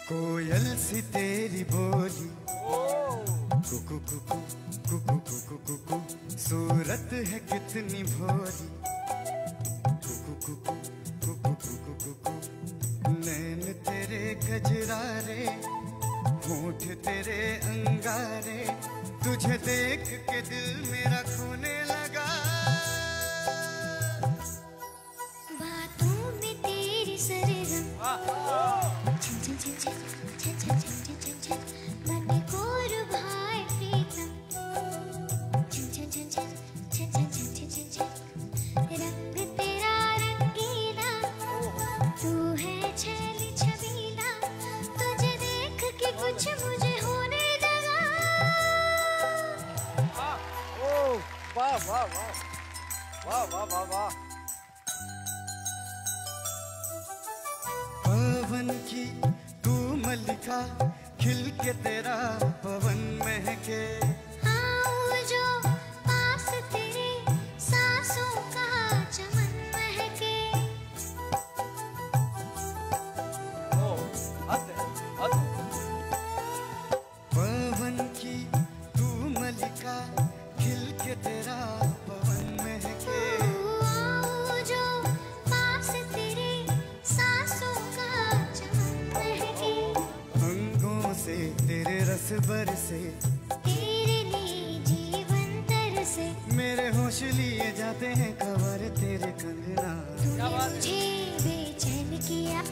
कोयल सी तेरी बोली, कुकू कुकू कुकू कुकू कुकू, सूरत है कितनी भोली, कुकू कुकू कुकू कुकू कुकू, नैन तेरे कजरारे, होंठ तेरे अंगारे, तुझे देख के दिल मेरा खोने लगा। बातों में तेरी सरगम, छन छन छन छन छन छन छन छन छन, मन को रुभाए प्रीतम, छन छन छन छन छन छन छन छन छन, रंग तेरा रंगीला, तू है छैली छबीला, तुझे देख के कुछ मुझे होने लगा। वाह वाह वाह वाह वाह वाह वाह। पवन की तू मल्लिका, खिल के तेरा पवन महके, आऊं जो पास तेरे, सांसों का चमन महके। पवन की तू मल्लिका, खिल के तेरा पवन महके, आऊं जो पास तेरे, सांसों का चमन महके। अंगों से तेरे रस बरसे, तेरे लिए जीवन तरसे, मेरे होश लिए जाते हैं खबर तेरे कंगना। तूने मुझे बेचैन किया।